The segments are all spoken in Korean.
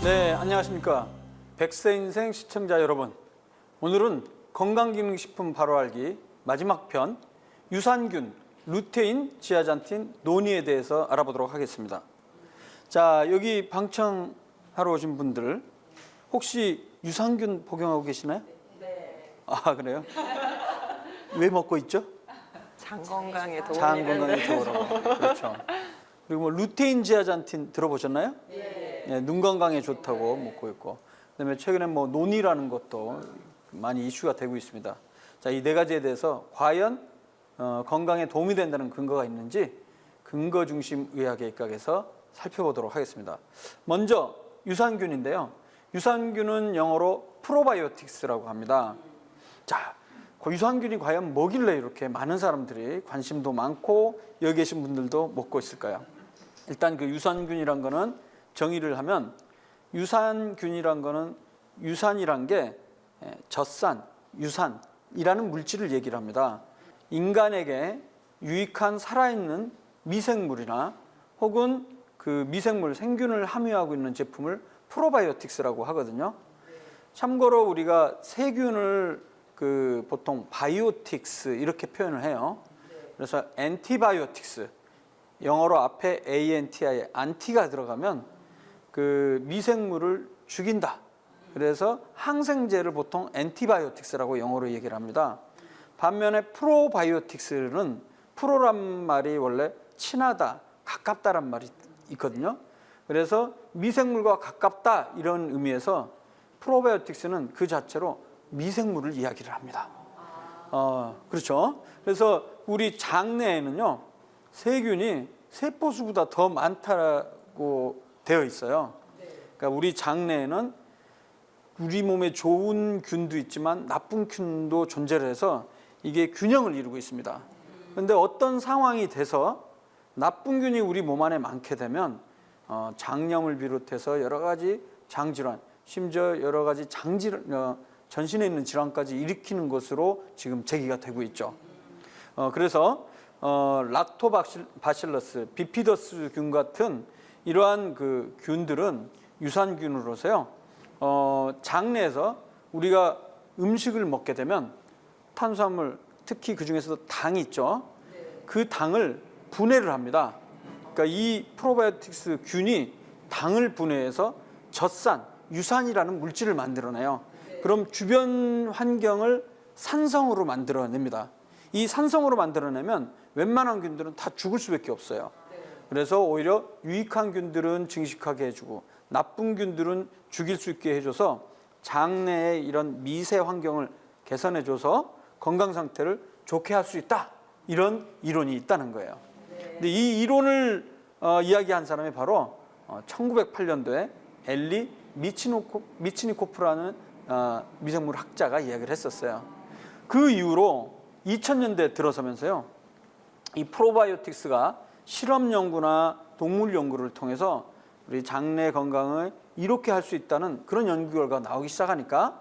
네, 안녕하십니까. 백세인생 시청자 여러분. 오늘은 건강기능식품 바로 알기 마지막 편 유산균, 루테인, 지아잔틴, 노니에 대해서 알아보도록 하겠습니다. 자, 여기 방청하러 오신 분들 혹시 유산균 복용하고 계시나요? 네. 아, 그래요? 왜 먹고 있죠? 장 건강에 도움이 장 되는. 건강에 좋으라고. 그렇죠. 그리고 뭐 루테인, 지아잔틴 들어보셨나요? 네, 눈 건강에 좋다고 먹고 있고, 그다음에 최근에 뭐 논이라는 것도 많이 이슈가 되고 있습니다. 자, 이 네 가지에 대해서 과연 건강에 도움이 된다는 근거가 있는지 근거 중심 의학의 입각에서 살펴보도록 하겠습니다. 먼저 유산균인데요. 유산균은 영어로 프로바이오틱스라고 합니다. 자, 그 유산균이 과연 뭐길래 이렇게 많은 사람들이 관심도 많고 여기 계신 분들도 먹고 있을까요? 일단 그 유산균이란 거는 정의를 하면 유산균이란 거는 유산이란 게 젖산, 유산이라는 물질을 얘기를 합니다. 인간에게 유익한 살아있는 미생물이나 혹은 그 미생물, 생균을 함유하고 있는 제품을 프로바이오틱스라고 하거든요. 참고로 우리가 세균을 그 보통 바이오틱스 이렇게 표현을 해요. 그래서 엔티바이오틱스, 영어로 앞에 ANTI에 안티가 들어가면 그 미생물을 죽인다. 그래서 항생제를 보통 엔티바이오틱스라고 영어로 얘기를 합니다. 반면에 프로바이오틱스는 프로란 말이 원래 친하다, 가깝다란 말이 있거든요. 그래서 미생물과 가깝다 이런 의미에서 프로바이오틱스는 그 자체로 미생물을 이야기를 합니다. 그렇죠. 그래서 우리 장내에는요, 세균이 세포수보다 더 많다고 되어 있어요. 그러니까 우리 장내에는 우리 몸에 좋은 균도 있지만 나쁜 균도 존재를 해서 이게 균형을 이루고 있습니다. 그런데 어떤 상황이 돼서 나쁜 균이 우리 몸 안에 많게 되면 장염을 비롯해서 여러 가지 장질환, 심지어 여러 가지 전신에 있는 질환까지 일으키는 것으로 지금 제기가 되고 있죠. 그래서 락토바실러스, 비피더스 균 같은 이러한 그 균들은 유산균으로서요, 장내에서 우리가 음식을 먹게 되면 탄수화물, 특히 그 중에서도 당이 있죠. 그 당을 분해를 합니다. 그러니까 이 프로바이오틱스 균이 당을 분해해서 젖산, 유산이라는 물질을 만들어내요. 그럼 주변 환경을 산성으로 만들어냅니다. 이 산성으로 만들어내면 웬만한 균들은 다 죽을 수밖에 없어요. 그래서 오히려 유익한 균들은 증식하게 해주고 나쁜 균들은 죽일 수 있게 해줘서 장내의 이런 미세 환경을 개선해줘서 건강 상태를 좋게 할 수 있다. 이런 이론이 있다는 거예요. 근데 이 이론을 이야기한 사람이 바로 1908년도에 엘리 미치니코프라는 미생물 학자가 이야기를 했었어요. 그 이후로 2000년대 들어서면서요, 이 프로바이오틱스가 실험 연구나 동물 연구를 통해서 우리 장내 건강을 이롭게 할 수 있다는 그런 연구 결과가 나오기 시작하니까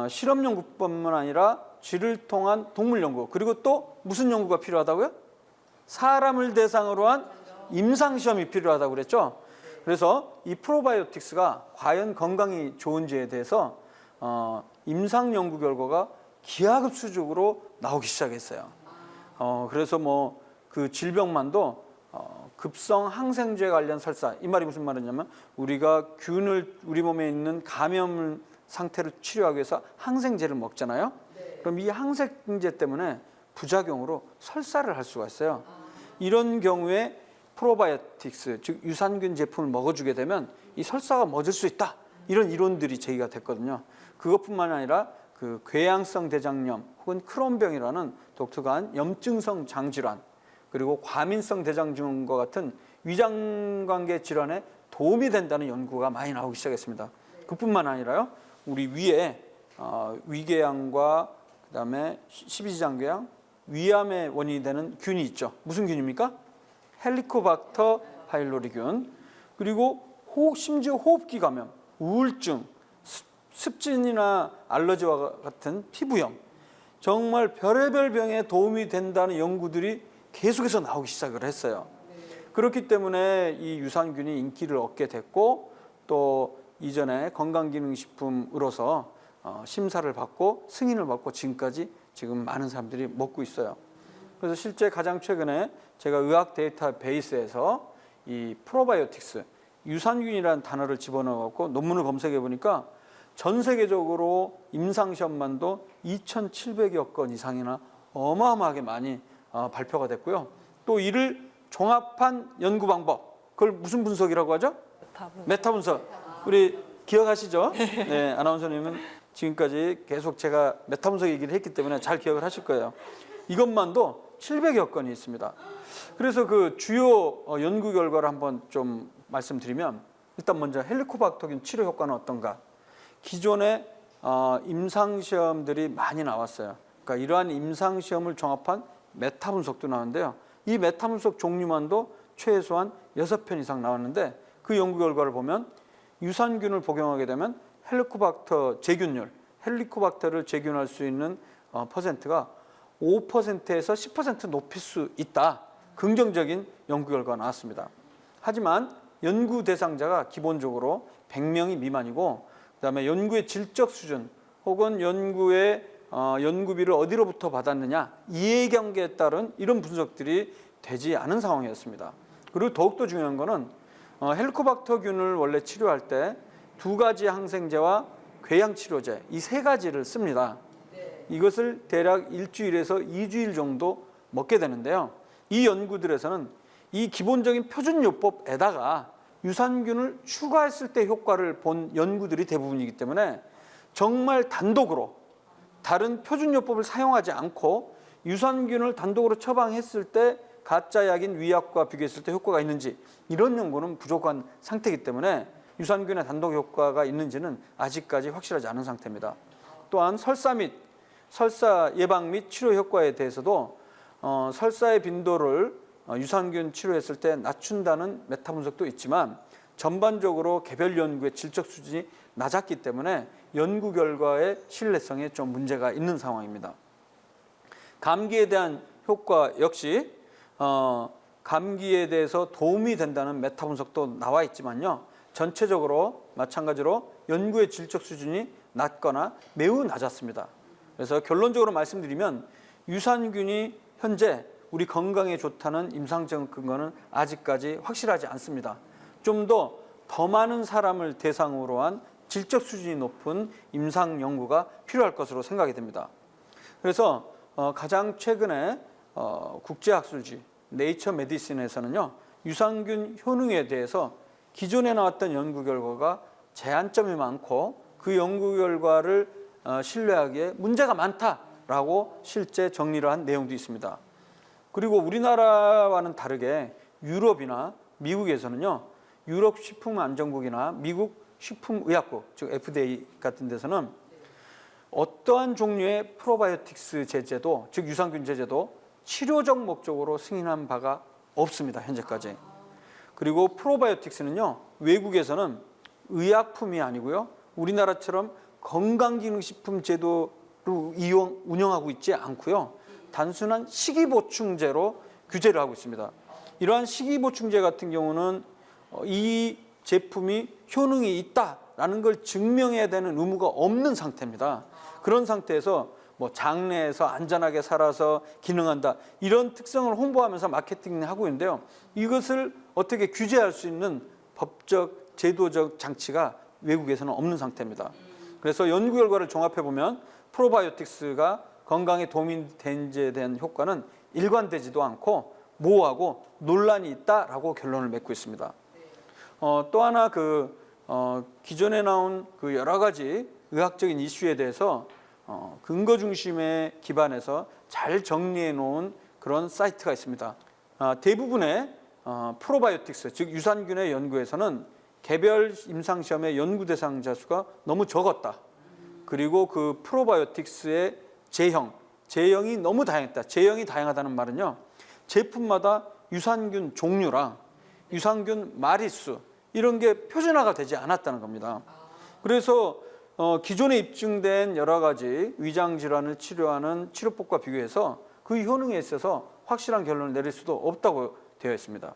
실험 연구뿐만 아니라 쥐를 통한 동물 연구, 그리고 또 무슨 연구가 필요하다고요? 사람을 대상으로 한 임상 시험이 필요하다고 그랬죠. 그래서 이 프로바이오틱스가 과연 건강이 좋은지에 대해서 임상 연구 결과가 기하급수적으로 나오기 시작했어요. 그래서 뭐 그 질병만도 급성 항생제 관련 설사, 이 말이 무슨 말이냐면 우리가 균을 우리 몸에 있는 감염 상태를 치료하기 위해서 항생제를 먹잖아요. 그럼 이 항생제 때문에 부작용으로 설사를 할 수가 있어요. 이런 경우에 프로바이오틱스, 즉 유산균 제품을 먹어주게 되면 이 설사가 멎을 수 있다. 이런 이론들이 제기가 됐거든요. 그것뿐만 아니라 그 궤양성 대장염 혹은 크론병이라는 독특한 염증성 장질환, 그리고 과민성 대장증후군과 같은 위장관계 질환에 도움이 된다는 연구가 많이 나오기 시작했습니다. 그뿐만 아니라요, 우리 위에 위궤양과 그다음에 십이지장궤양, 위암의 원인이 되는 균이 있죠. 무슨 균입니까? 헬리코박터 파일로리균. 그리고 심지어 호흡기 감염, 우울증, 습진이나 알러지와 같은 피부염, 정말 별의별 병에 도움이 된다는 연구들이 계속해서 나오기 시작을 했어요. 그렇기 때문에 이 유산균이 인기를 얻게 됐고 또 이전에 건강기능식품으로서 심사를 받고 승인을 받고 지금까지 지금 많은 사람들이 먹고 있어요. 그래서 실제 가장 최근에 제가 의학 데이터베이스에서 이 프로바이오틱스, 유산균이라는 단어를 집어넣어갖고 논문을 검색해 보니까 전 세계적으로 임상시험만도 2,700여 건 이상이나 어마어마하게 많이 발표가 됐고요. 또 이를 종합한 연구 방법, 그걸 무슨 분석이라고 하죠? 메타 분석. 우리 기억하시죠? 네, 아나운서님은 지금까지 계속 제가 메타 분석 얘기를 했기 때문에 잘 기억을 하실 거예요. 이것만도 700여 건이 있습니다. 그래서 그 주요 연구 결과를 한번 좀 말씀드리면, 일단 먼저 헬리코박터균 치료 효과는 어떤가? 기존에 임상시험들이 많이 나왔어요. 그러니까 이러한 임상시험을 종합한 메타 분석도 나오는데요. 이 메타 분석 종류만도 최소한 6편 이상 나왔는데, 그 연구 결과를 보면 유산균을 복용하게 되면 헬리코박터 제균율, 헬리코박터를 제균할 수 있는 퍼센트가 5%에서 10% 높일 수 있다. 긍정적인 연구 결과가 나왔습니다. 하지만 연구 대상자가 기본적으로 100명이 미만이고, 그다음에 연구의 질적 수준 혹은 연구의 연구비를 어디로부터 받았느냐, 이해관계에 따른 이런 분석들이 되지 않은 상황이었습니다. 그리고 더욱더 중요한 거는 헬리코박터균을 원래 치료할 때 2가지 항생제와 궤양치료제, 이 3가지를 씁니다. 이것을 대략 1주일에서 2주일 정도 먹게 되는데요. 이 연구들에서는 이 기본적인 표준요법에다가 유산균을 추가했을 때 효과를 본 연구들이 대부분이기 때문에 정말 단독으로 다른 표준요법을 사용하지 않고 유산균을 단독으로 처방했을 때 가짜 약인 위약과 비교했을 때 효과가 있는지, 이런 연구는 부족한 상태이기 때문에 유산균의 단독 효과가 있는지는 아직까지 확실하지 않은 상태입니다. 또한 설사 예방 및 치료 효과에 대해서도 설사의 빈도를 유산균 치료했을 때 낮춘다는 메타 분석도 있지만, 전반적으로 개별 연구의 질적 수준이 낮았기 때문에 연구 결과의 신뢰성에 좀 문제가 있는 상황입니다. 감기에 대한 효과 역시 감기에 대해서 도움이 된다는 메타 분석도 나와 있지만요, 전체적으로 마찬가지로 연구의 질적 수준이 낮거나 매우 낮았습니다. 그래서 결론적으로 말씀드리면 유산균이 현재 우리 건강에 좋다는 임상적 근거는 아직까지 확실하지 않습니다. 좀 더 많은 사람을 대상으로 한 질적 수준이 높은 임상 연구가 필요할 것으로 생각이 됩니다. 그래서 가장 최근에 국제학술지 네이처 메디신에서는요, 유산균 효능에 대해서 기존에 나왔던 연구 결과가 제한점이 많고 그 연구 결과를 신뢰하기에 문제가 많다라고 실제 정리를 한 내용도 있습니다. 그리고 우리나라와는 다르게 유럽이나 미국에서는요, 유럽 식품안전국이나 미국 식품의약국, 즉 FDA 같은 데서는 어떠한 종류의 프로바이오틱스 제제도, 즉 유산균 제제도 치료적 목적으로 승인한 바가 없습니다, 현재까지. 그리고 프로바이오틱스는요, 외국에서는 의약품이 아니고요, 우리나라처럼 건강기능식품 제도로 운영하고 있지 않고요, 단순한 식이보충제로 규제를 하고 있습니다. 이러한 식이보충제 같은 경우는 이 제품이 효능이 있다라는 걸 증명해야 되는 의무가 없는 상태입니다. 그런 상태에서 뭐 장내에서 안전하게 살아서 기능한다, 이런 특성을 홍보하면서 마케팅하고 있는데요, 이것을 어떻게 규제할 수 있는 법적, 제도적 장치가 외국에서는 없는 상태입니다. 그래서 연구 결과를 종합해 보면 프로바이오틱스가 건강에 도움이 된지에 대한 효과는 일관되지도 않고 모호하고 논란이 있다라고 결론을 맺고 있습니다. 또 하나 기존에 나온 그 여러 가지 의학적인 이슈에 대해서 근거 중심에 기반해서 잘 정리해 놓은 그런 사이트가 있습니다. 대부분의 프로바이오틱스, 즉 유산균의 연구에서는 개별 임상시험의 연구 대상자 수가 너무 적었다. 그리고 그 프로바이오틱스의 제형이 너무 다양했다. 제형이 다양하다는 말은요, 제품마다 유산균 종류랑 유산균 마리수, 이런 게 표준화가 되지 않았다는 겁니다. 그래서 기존에 입증된 여러 가지 위장 질환을 치료하는 치료법과 비교해서 그 효능에 있어서 확실한 결론을 내릴 수도 없다고 되어 있습니다.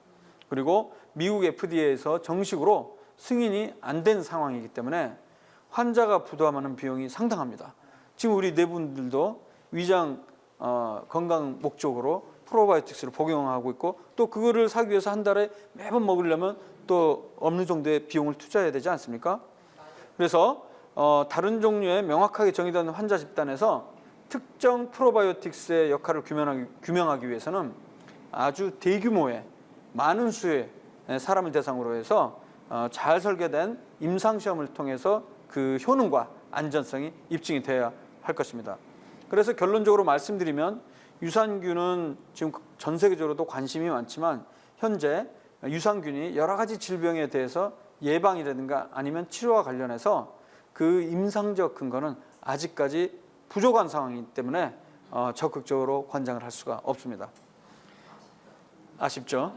그리고 미국 FDA에서 정식으로 승인이 안 된 상황이기 때문에 환자가 부담하는 비용이 상당합니다. 지금 우리 네 분들도 위장 건강 목적으로 프로바이오틱스를 복용하고 있고 또 그거를 사기 위해서 한 달에 매번 먹으려면 또 어느 정도의 비용을 투자해야 되지 않습니까? 그래서 다른 종류의 명확하게 정의된 환자 집단에서 특정 프로바이오틱스의 역할을 규명하기 위해서는 아주 대규모의 많은 수의 사람을 대상으로 해서 잘 설계된 임상시험을 통해서 그 효능과 안전성이 입증이 돼야 할 것입니다. 그래서 결론적으로 말씀드리면 유산균은 지금 전 세계적으로도 관심이 많지만 현재 유산균이 여러 가지 질병에 대해서 예방이라든가 아니면 치료와 관련해서 그 임상적 근거는 아직까지 부족한 상황이기 때문에 적극적으로 권장을 할 수가 없습니다. 아쉽죠?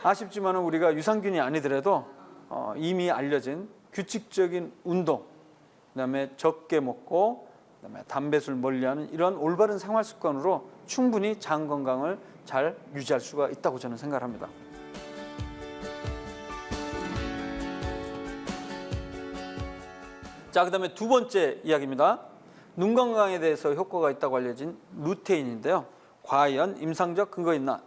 아쉽지만 우리가 유산균이 아니더라도 이미 알려진 규칙적인 운동, 그다음에 적게 먹고 그다음에 담배술 멀리하는 이런 올바른 생활 습관으로 충분히 장 건강을 잘 유지할 수가 있다고 저는 생각합니다. 자, 그다음에 두 번째 이야기입니다. 눈 건강에 대해서 효과가 있다고 알려진 루테인인데요. 과연 임상적 근거 있나?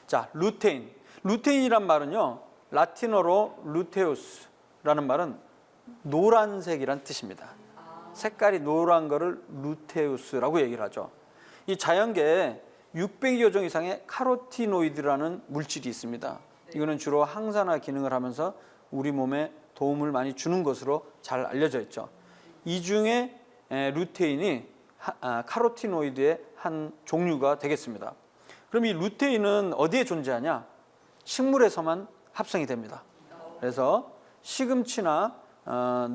자, 루테인. 루테인이란 말은요, 라틴어로 루테우스라는 말은 노란색이란 뜻입니다. 색깔이 노란 거를 루테우스라고 얘기를 하죠. 이 자연계에 600여 종 이상의 카로티노이드라는 물질이 있습니다. 이거는 주로 항산화 기능을 하면서 우리 몸에 도움을 많이 주는 것으로 잘 알려져 있죠. 이 중에 루테인이 카로티노이드의 한 종류가 되겠습니다. 그럼 이 루테인은 어디에 존재하냐? 식물에서만 합성이 됩니다. 그래서 시금치나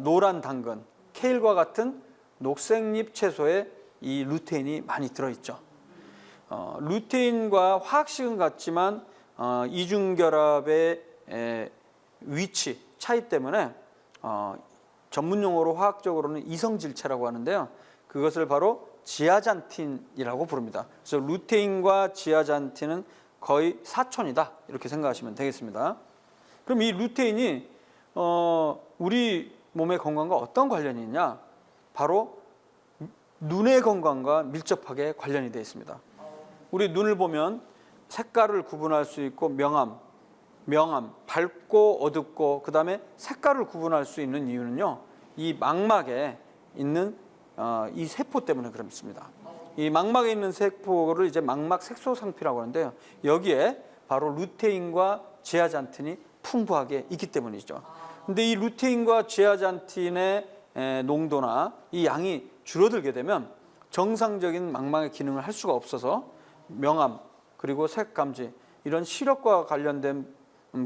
노란 당근, 케일과 같은 녹색잎 채소에 이 루테인이 많이 들어있죠. 루테인과 화학식은 같지만 이중결합의 위치, 차이 때문에 전문 용어로 화학적으로는 이성질체라고 하는데요. 그것을 바로 지아잔틴이라고 부릅니다. 그래서 루테인과 지아잔틴은 거의 사촌이다 이렇게 생각하시면 되겠습니다. 그럼 이 루테인이 우리 몸의 건강과 어떤 관련이 있냐? 바로 눈의 건강과 밀접하게 관련이 되어 있습니다. 우리 눈을 보면 색깔을 구분할 수 있고 명암, 밝고 어둡고 그 다음에 색깔을 구분할 수 있는 이유는요, 이 망막에 있는 이 세포 때문에 그렇습니다. 이 망막에 있는 세포를 이제 망막 색소상피라고 하는데요, 여기에 바로 루테인과 지아잔틴이 풍부하게 있기 때문이죠. 근데 이 루테인과 지아잔틴의 농도나 이 양이 줄어들게 되면 정상적인 망막의 기능을 할 수가 없어서 명암 그리고 색감지 이런 시력과 관련된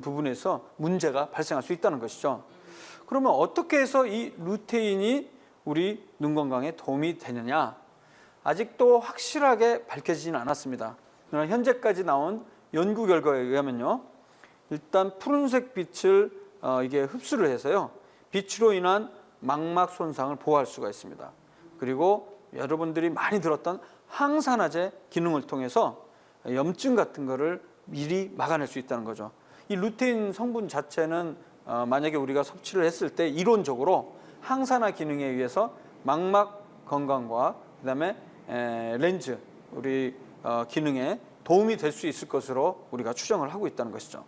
부분에서 문제가 발생할 수 있다는 것이죠. 그러면 어떻게 해서 이 루테인이 우리 눈 건강에 도움이 되느냐? 아직도 확실하게 밝혀지지는 않았습니다. 그러나 현재까지 나온 연구 결과에 의하면요, 일단 푸른색 빛을 이게 흡수를 해서요, 빛으로 인한 망막 손상을 보호할 수가 있습니다. 그리고 여러분들이 많이 들었던 항산화제 기능을 통해서 염증 같은 거를 미리 막아낼 수 있다는 거죠. 이 루테인 성분 자체는 만약에 우리가 섭취를 했을 때 이론적으로 항산화 기능에 의해서 망막 건강과 그다음에 렌즈 우리 기능에 도움이 될 수 있을 것으로 우리가 추정을 하고 있다는 것이죠.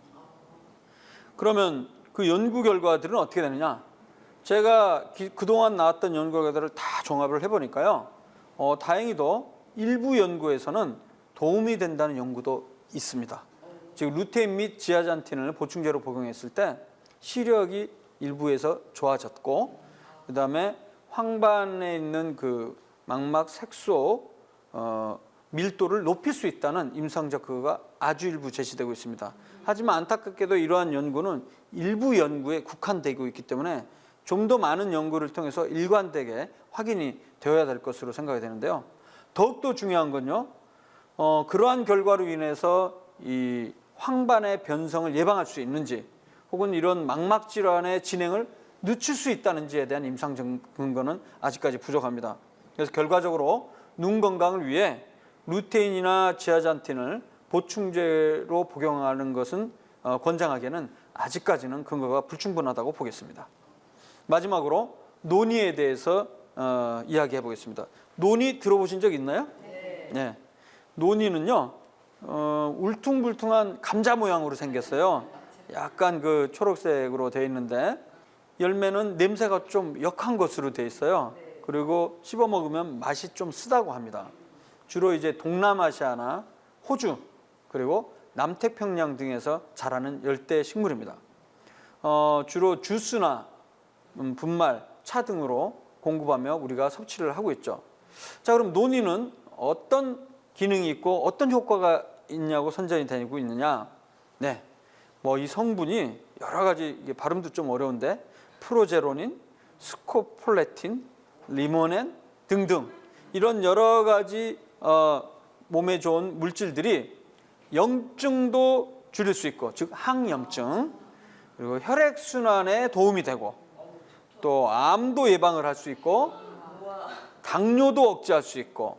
그러면 그 연구 결과들은 어떻게 되느냐? 제가 그동안 나왔던 연구 결과들을 다 종합을 해보니까요, 다행히도 일부 연구에서는 도움이 된다는 연구도 있습니다. 즉 루테인 및 지아잔틴을 보충제로 복용했을 때 시력이 일부에서 좋아졌고, 그 다음에 황반에 있는 그 망막 색소 밀도를 높일 수 있다는 임상적 근거가 아주 일부 제시되고 있습니다. 하지만 안타깝게도 이러한 연구는 일부 연구에 국한되고 있기 때문에 좀 더 많은 연구를 통해서 일관되게 확인이 되어야 될 것으로 생각이 되는데요. 더욱더 중요한 건요, 그러한 결과로 인해서 이 황반의 변성을 예방할 수 있는지 혹은 이런 망막 질환의 진행을 늦출 수 있다는지에 대한 임상적 근거는 아직까지 부족합니다. 그래서 결과적으로 눈 건강을 위해 루테인이나 지아잔틴을 보충제로 복용하는 것은 권장하기에는 아직까지는 근거가 불충분하다고 보겠습니다. 마지막으로 논이에 대해서 이야기해 보겠습니다. 논이 들어보신 적 있나요? 네. 논이는요, 울퉁불퉁한 감자 모양으로 생겼어요. 약간 그 초록색으로 되어 있는데 열매는 냄새가 좀 역한 것으로 되어 있어요. 그리고 씹어 먹으면 맛이 좀 쓰다고 합니다. 주로 이제 동남아시아나 호주 그리고 남태평양 등에서 자라는 열대 식물입니다. 주로 주스나 분말, 차 등으로 공급하며 우리가 섭취를 하고 있죠. 자, 그럼 논이는 어떤 기능이 있고 어떤 효과가 있냐고 선전이 되고 있느냐? 네, 뭐 이 성분이 여러 가지, 이게 발음도 좀 어려운데 프로제로닌, 스코폴레틴, 리모넨 등등 이런 여러 가지 몸에 좋은 물질들이 염증도 줄일 수 있고, 즉 항염증, 그리고 혈액 순환에 도움이 되고, 또 암도 예방을 할 수 있고, 당뇨도 억제할 수 있고,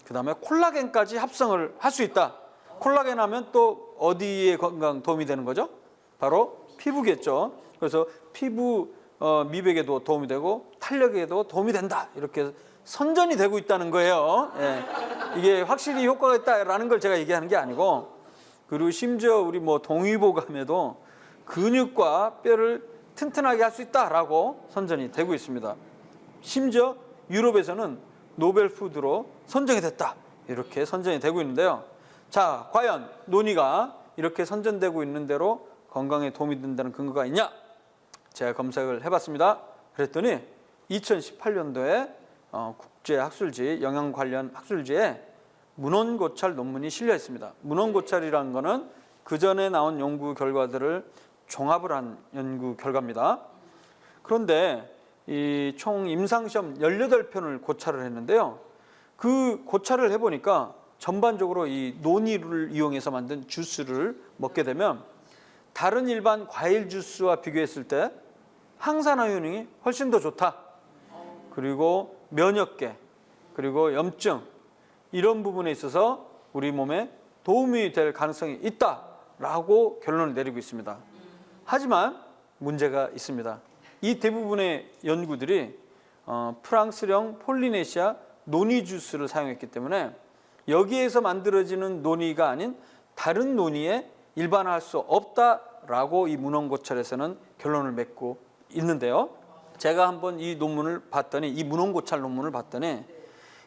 그 다음에 콜라겐까지 합성을 할 수 있다. 콜라겐 하면 또 어디에 건강 도움이 되는 거죠? 바로 피부겠죠. 그래서 피부 미백에도 도움이 되고 탄력에도 도움이 된다. 이렇게 선전이 되고 있다는 거예요. 예. 이게 확실히 효과가 있다라는 걸 제가 얘기하는 게 아니고, 그리고 심지어 우리 뭐 동의보감에도 근육과 뼈를 튼튼하게 할 수 있다라고 선전이 되고 있습니다. 심지어 유럽에서는 노벨 푸드로 선정이 됐다. 이렇게 선전이 되고 있는데요. 자, 과연 논이가 이렇게 선전되고 있는 대로 건강에 도움이 된다는 근거가 있냐? 제가 검색을 해봤습니다. 그랬더니 2018년도에 국제학술지, 영양 관련 학술지에 문헌고찰 논문이 실려 있습니다. 문헌고찰이라는 거는 그 전에 나온 연구 결과들을 종합을 한 연구 결과입니다. 그런데 이 총 임상시험 18편을 고찰을 했는데요. 그 고찰을 해보니까 전반적으로 이 논이를 이용해서 만든 주스를 먹게 되면 다른 일반 과일 주스와 비교했을 때 항산화 효능이 훨씬 더 좋다. 그리고 면역계, 그리고 염증 이런 부분에 있어서 우리 몸에 도움이 될 가능성이 있다라고 결론을 내리고 있습니다. 하지만 문제가 있습니다. 이 대부분의 연구들이 프랑스령 폴리네시아 노니 주스를 사용했기 때문에 여기에서 만들어지는 노니가 아닌 다른 노니에 일반화할 수 없다라고 이 문헌고찰에서는 결론을 맺고 있는데요. 제가 한번 이 논문을 봤더니, 이 문헌고찰 논문을 봤더니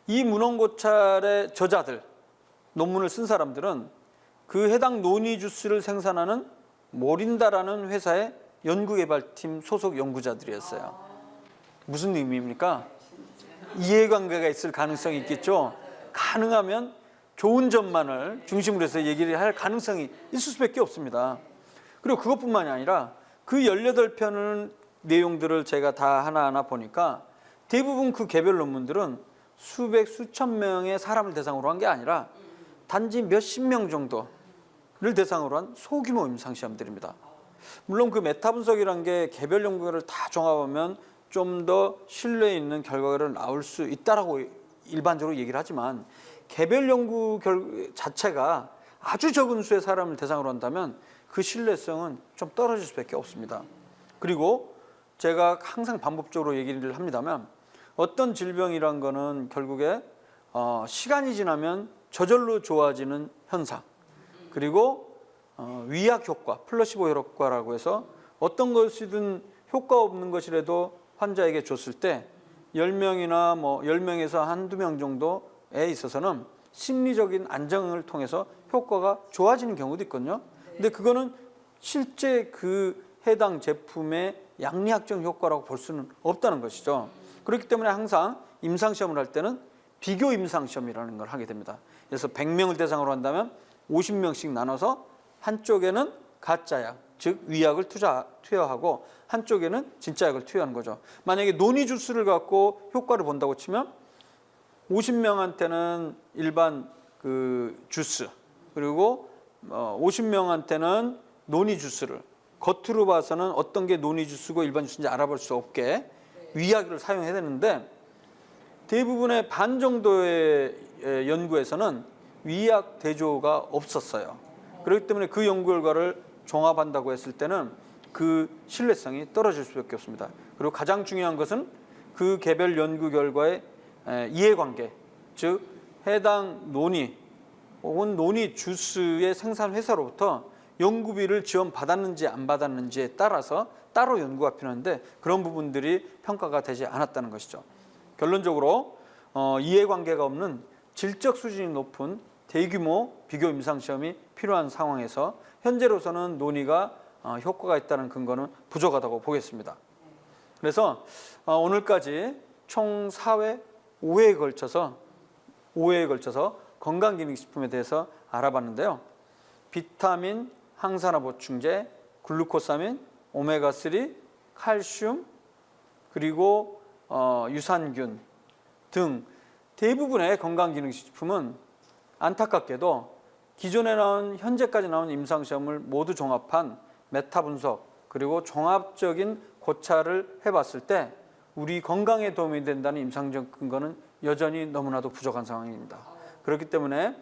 이 문헌고찰의 저자들, 논문을 쓴 사람들은 그 해당 노니 주스를 생산하는 모린다라는 회사의 연구개발팀 소속 연구자들이었어요. 무슨 의미입니까? 이해관계가 있을 가능성이 있겠죠. 가능하면 좋은 점만을 중심으로 해서 얘기를 할 가능성이 있을 수밖에 없습니다. 그리고 그것뿐만이 아니라 그 18편 내용들을 제가 다 하나하나 보니까 대부분 그 개별 논문들은 수백, 수천 명의 사람을 대상으로 한 게 아니라 단지 몇십 명 정도를 대상으로 한 소규모 임상시험들입니다. 물론 그 메타 분석이라는 게 개별 연구를 다 종합하면 좀 더 신뢰 있는 결과를 나올 수 있다라고 일반적으로 얘기를 하지만 개별 연구 자체가 아주 적은 수의 사람을 대상으로 한다면 그 신뢰성은 좀 떨어질 수밖에 없습니다. 그리고 제가 항상 반복적으로 얘기를 합니다만 어떤 질병이란 거는 결국에 시간이 지나면 저절로 좋아지는 현상, 그리고 위약 효과, 플라시보 효과라고 해서 어떤 것이든 효과 없는 것이라도 환자에게 줬을 때 10명이나 뭐 10명에서 한두 명 정도에 있어서는 심리적인 안정을 통해서 효과가 좋아지는 경우도 있거든요. 근데 그거는 실제 그 해당 제품의 양리학적 효과라고 볼 수는 없다는 것이죠. 그렇기 때문에 항상 임상시험을 할 때는 비교 임상시험이라는 걸 하게 됩니다. 그래서 100명을 대상으로 한다면 50명씩 나눠서 한쪽에는 가짜약, 즉 위약을 투여하고 한쪽에는 진짜 약을 투여하는 거죠. 만약에 노니 주스를 갖고 효과를 본다고 치면 50명한테는 일반 그 주스, 그리고 50명한테는 노니 주스를 겉으로 봐서는 어떤 게 노니 주스고 일반 주스인지 알아볼 수 없게 위약을 사용해야 되는데 대부분의 반 정도의 연구에서는 위약 대조가 없었어요. 그렇기 때문에 그 연구 결과를 종합한다고 했을 때는 그 신뢰성이 떨어질 수밖에 없습니다. 그리고 가장 중요한 것은 그 개별 연구 결과의 이해관계, 즉 해당 논의 혹은 논의 주스의 생산 회사로부터 연구비를 지원받았는지 안 받았는지에 따라서 따로 연구가 필요한데 그런 부분들이 평가가 되지 않았다는 것이죠. 결론적으로 이해관계가 없는 질적 수준이 높은 대규모 비교 임상시험이 필요한 상황에서 현재로서는 논의가 효과가 있다는 근거는 부족하다고 보겠습니다. 그래서 오늘까지 총 4회, 5회에 걸쳐서 건강기능식품에 대해서 알아봤는데요. 비타민, 항산화 보충제, 글루코사민, 오메가3, 칼슘, 그리고 유산균 등 대부분의 건강기능식품은 안타깝게도 기존에 나온 현재까지 나온 임상시험을 모두 종합한 메타 분석 그리고 종합적인 고찰을 해봤을 때 우리 건강에 도움이 된다는 임상적 근거는 여전히 너무나도 부족한 상황입니다. 그렇기 때문에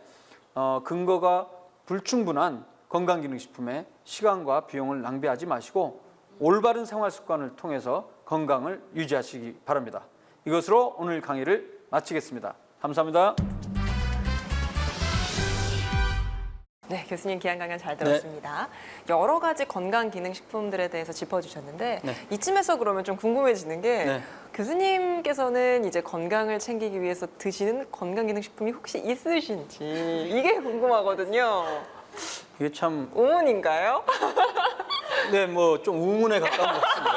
근거가 불충분한 건강기능식품에 시간과 비용을 낭비하지 마시고 올바른 생활 습관을 통해서 건강을 유지하시기 바랍니다. 이것으로 오늘 강의를 마치겠습니다. 감사합니다. 네, 교수님 귀한 강연 잘 들었습니다. 여러 가지 건강기능식품들에 대해서 짚어주셨는데 네. 이쯤에서 그러면 좀 궁금해지는 게 네. 교수님께서는 이제 건강을 챙기기 위해서 드시는 건강기능식품이 혹시 있으신지 이게 궁금하거든요. 이게 참 의문인가요? 네, 뭐 좀 우문에 가까운 것 같습니다.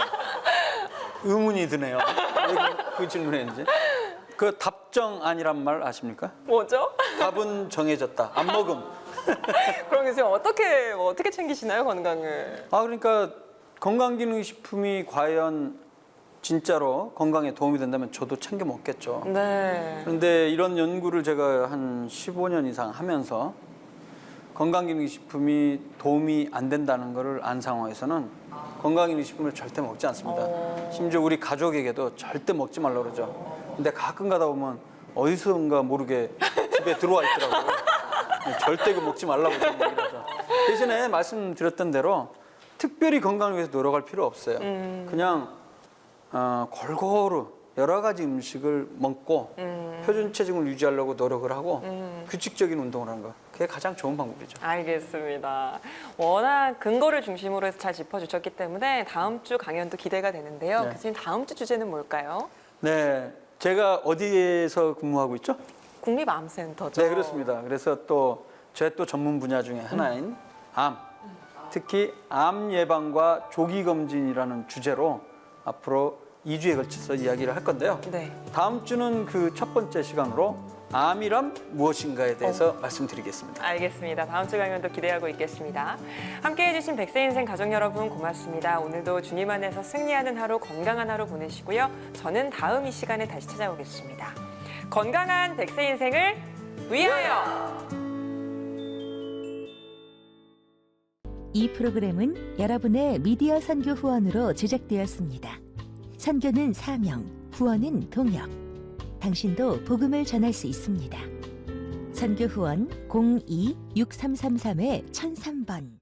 의문이 드네요. 왜 그 질문했는지. 그 답정 아니란 말 아십니까? 뭐죠? 답은 정해졌다. 안 먹음. 그럼 교수님 어떻게 챙기시나요, 건강을? 그러니까 건강기능식품이 과연 진짜로 건강에 도움이 된다면 저도 챙겨 먹겠죠. 네. 그런데 이런 연구를 제가 한 15년 이상 하면서 건강기능식품이 도움이 안 된다는 것을 안 상황에서는 건강기능식품을 절대 먹지 않습니다. 심지어 우리 가족에게도 절대 먹지 말라고 그러죠. 근데 가끔 가다 보면 어디선가 모르게 집에 들어와 있더라고요. 절대 그 먹지 말라고 좀 얘기를 하죠. 대신에 말씀드렸던 대로 특별히 건강을 위해서 노력할 필요 없어요. 그냥 골고루 여러 가지 음식을 먹고 표준 체중을 유지하려고 노력을 하고 규칙적인 운동을 하는 거. 그게 가장 좋은 방법이죠. 알겠습니다. 워낙 근거를 중심으로 해서 잘 짚어주셨기 때문에 다음 주 강연도 기대가 되는데요. 네. 교수님 다음 주 주제는 뭘까요? 네, 제가 어디에서 근무하고 있죠? 국립암센터죠. 네, 그렇습니다. 그래서 또 제 또 전문 분야 중에 하나인 암, 특히 암 예방과 조기 검진이라는 주제로 앞으로 2주에 걸쳐서 이야기를 할 건데요. 네. 다음 주는 그 첫 번째 시간으로 암이란 무엇인가에 대해서 말씀드리겠습니다. 알겠습니다. 다음 주 강연도 기대하고 있겠습니다. 함께해 주신 백세인생 가족 여러분 고맙습니다. 오늘도 주님 안에서 승리하는 하루, 건강한 하루 보내시고요. 저는 다음 이 시간에 다시 찾아오겠습니다. 건강한 백세인생을 위하여! 이 프로그램은 여러분의 미디어 선교 후원으로 제작되었습니다. 선교는 사명, 후원은 동역. 당신도 복음을 전할 수 있습니다. 선교 후원 02-6333-1003번